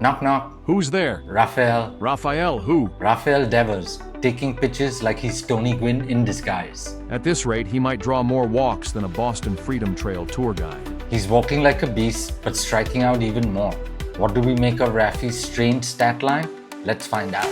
Knock knock. Who's there? Rafael Who? Devers, taking pitches like he's Tony Gwynn in disguise. At this rate, he might draw more walks than a Boston Freedom Trail tour guide. He's walking like a beast, but striking out even more. What do we make of Raffy's strange stat line? Let's find out.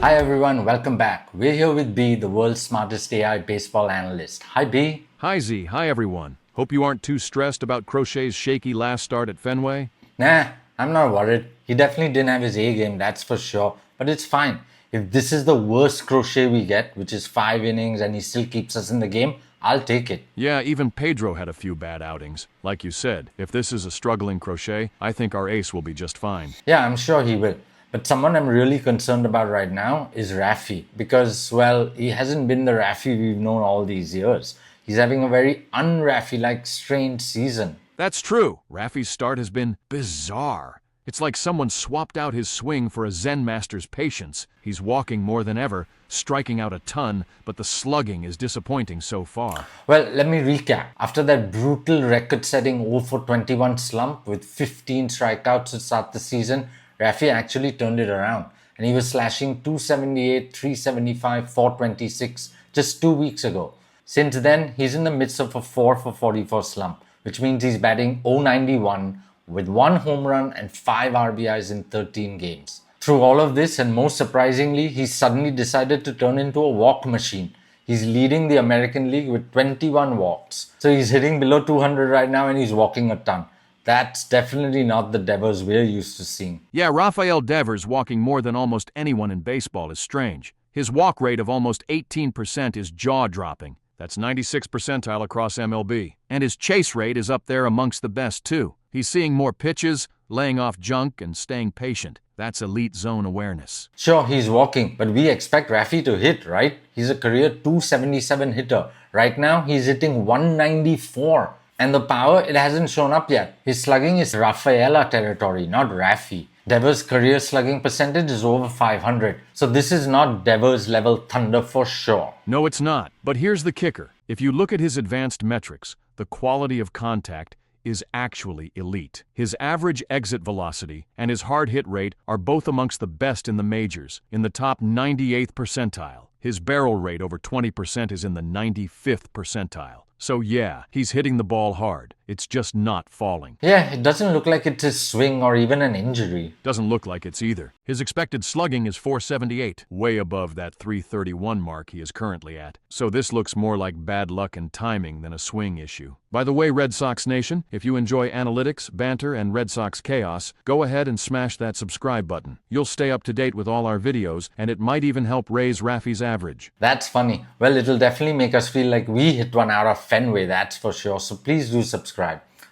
Hi everyone, welcome back. We're here with B, the world's smartest AI baseball analyst. Hi B. Hi Z, hi everyone. Hope you aren't too stressed about Crochet's shaky last start at Fenway. Nah, I'm not worried. He definitely didn't have his A game, that's for sure. But it's fine. If this is the worst Crochet we get, which is 5 innings and he still keeps us in the game, I'll take it. Yeah, even Pedro had a few bad outings. Like you said, if this is a struggling Crochet, I think our ace will be just fine. Yeah, I'm sure he will. But someone I'm really concerned about right now is Raffy. Because, well, he hasn't been the Raffy we've known all these years. He's having a very un-Raffy-like strange season. That's true. Raffy's start has been bizarre. It's like someone swapped out his swing for a Zen master's patience. He's walking more than ever, striking out a ton, but the slugging is disappointing so far. Well, let me recap. After that brutal record-setting 0 for 21 slump with 15 strikeouts to start the season, Raffy actually turned it around. And he was slashing 278, 375, 426 just 2 weeks ago. Since then, he's in the midst of a 4 for 44 slump, which means he's batting .091 with 1 home run and 5 RBIs in 13 games. Through all of this, and most surprisingly, he's suddenly decided to turn into a walk machine. He's leading the American League with 21 walks. So he's hitting below 200 right now and he's walking a ton. That's definitely not the Devers we're used to seeing. Yeah, Rafael Devers walking more than almost anyone in baseball is strange. His walk rate of almost 18% is jaw-dropping. That's 96th percentile across MLB. And his chase rate is up there amongst the best, too. He's seeing more pitches, laying off junk, and staying patient. That's elite zone awareness. Sure, he's walking, but we expect Raffy to hit, right? He's a career 277 hitter. Right now, he's hitting 194. And the power, it hasn't shown up yet. His slugging is Rafaela territory, not Raffy. Devers' career slugging percentage is over 500. So this is not Devers level thunder for sure. No, it's not. But here's the kicker. If you look at his advanced metrics, the quality of contact is actually elite. His average exit velocity and his hard hit rate are both amongst the best in the majors, in the top 98th percentile. His barrel rate over 20% is in the 95th percentile. So yeah, he's hitting the ball hard. It's just not falling. Yeah, it doesn't look like it's his swing or even an injury. Doesn't look like it's either. His expected slugging is .478, way above that .331 mark he is currently at. So this looks more like bad luck and timing than a swing issue. By the way, Red Sox Nation, if you enjoy analytics, banter, and Red Sox chaos, go ahead and smash that subscribe button. You'll stay up to date with all our videos, and it might even help raise Raffy's average. That's funny. Well, it'll definitely make us feel like we hit one out of Fenway, that's for sure. So please do subscribe.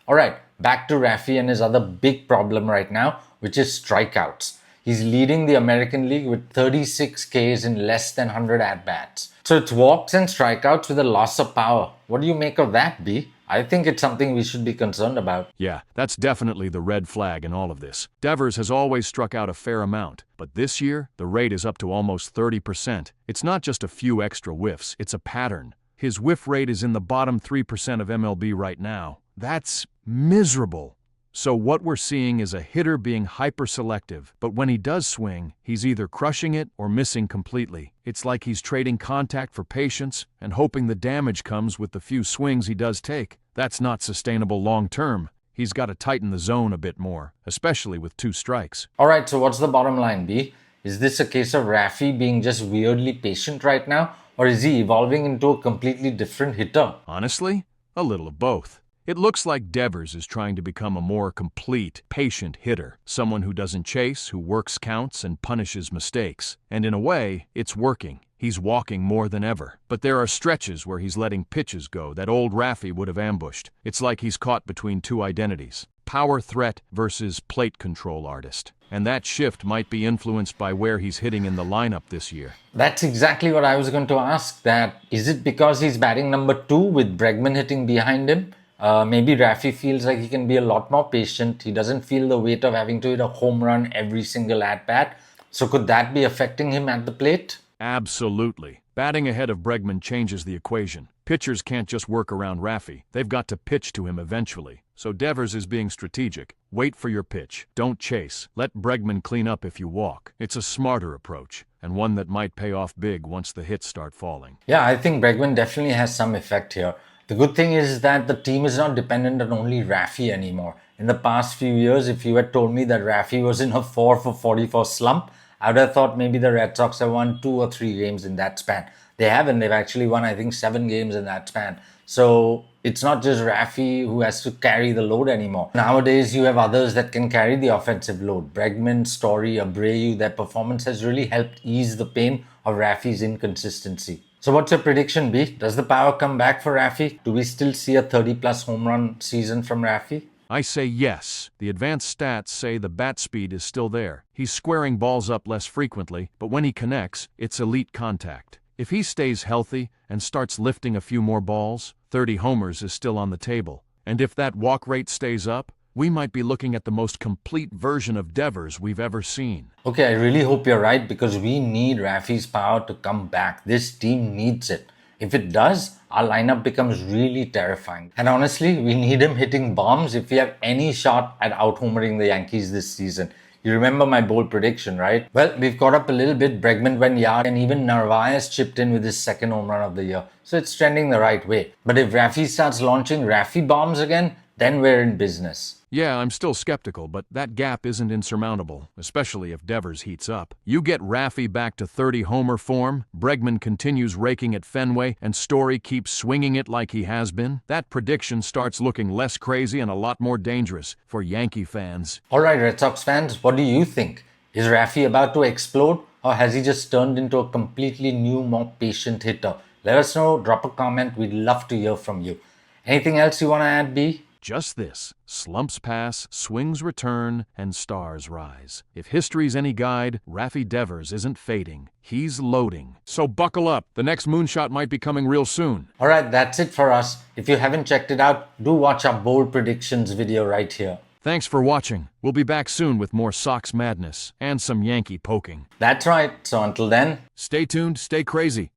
Alright, back to Raffy and his other big problem right now, which is strikeouts. He's leading the American League with 36 Ks in less than 100 at-bats. So it's walks and strikeouts with a loss of power. What do you make of that, B? I think it's something we should be concerned about. Yeah, that's definitely the red flag in all of this. Devers has always struck out a fair amount, but this year, the rate is up to almost 30%. It's not just a few extra whiffs, it's a pattern. His whiff rate is in the bottom 3% of MLB right now. That's miserable. So what we're seeing is a hitter being hyper-selective, but when he does swing, he's either crushing it or missing completely. It's like he's trading contact for patience and hoping the damage comes with the few swings he does take. That's not sustainable long-term. He's got to tighten the zone a bit more, especially with 2 strikes. Alright, so what's the bottom line, B? Is this a case of Raffy being just weirdly patient right now, or is he evolving into a completely different hitter? Honestly, a little of both. It looks like Devers is trying to become a more complete, patient hitter, someone who doesn't chase, who works counts and punishes mistakes. And in a way, it's working. He's walking more than ever. But there are stretches where he's letting pitches go that old Raffy would have ambushed. It's like he's caught between 2 identities. Power threat versus plate control artist. And that shift might be influenced by where he's hitting in the lineup this year. That's exactly what I was going to ask. That is it because he's batting number 2 with Bregman hitting behind him? Maybe Raffy feels like he can be a lot more patient. He doesn't feel the weight of having to hit a home run every single at-bat. So could that be affecting him at the plate? Absolutely. Batting ahead of Bregman changes the equation. Pitchers can't just work around Raffy. They've got to pitch to him eventually. So Devers is being strategic. Wait for your pitch. Don't chase. Let Bregman clean up if you walk. It's a smarter approach, and one that might pay off big once the hits start falling. Yeah, I think Bregman definitely has some effect here. The good thing is that the team is not dependent on only Raffy anymore. In the past few years, if you had told me that Raffy was in a 4 for 44 slump, I would have thought maybe the Red Sox have won 2 or 3 games in that span. They haven't. They've actually won, I think, 7 games in that span. So it's not just Raffy who has to carry the load anymore. Nowadays, you have others that can carry the offensive load. Bregman, Story, Abreu, their performance has really helped ease the pain of Raffy's inconsistency. So what's your prediction, B? Does the power come back for Raffy? Do we still see a 30-plus home run season from Raffy? I say yes. The advanced stats say the bat speed is still there. He's squaring balls up less frequently, but when he connects, it's elite contact. If he stays healthy and starts lifting a few more balls, 30 homers is still on the table. And if that walk rate stays up, we might be looking at the most complete version of Devers we've ever seen. Okay, I really hope you're right because we need Raffy's power to come back. This team needs it. If it does, our lineup becomes really terrifying. And honestly, we need him hitting bombs if we have any shot at out-homering the Yankees this season. You remember my bold prediction, right? Well, we've caught up a little bit. Bregman went yard and even Narvaez chipped in with his second home run of the year. So it's trending the right way. But if Raffy starts launching Raffy bombs again, then we're in business. Yeah, I'm still skeptical, but that gap isn't insurmountable, especially if Devers heats up. You get Raffy back to 30-homer form, Bregman continues raking at Fenway, and Story keeps swinging it like he has been. That prediction starts looking less crazy and a lot more dangerous for Yankee fans. All right, Red Sox fans, what do you think? Is Raffy about to explode, or has he just turned into a completely new, more patient hitter? Let us know, drop a comment, we'd love to hear from you. Anything else you want to add, B? Just this: slumps pass, swings return, and stars rise. If history's any guide, Raffy Devers isn't fading. He's loading. So buckle up. The next moonshot might be coming real soon. Alright, that's it for us. If you haven't checked it out, do watch our bold predictions video right here. Thanks for watching. We'll be back soon with more Sox madness and some Yankee poking. That's right. So until then, stay tuned, stay crazy.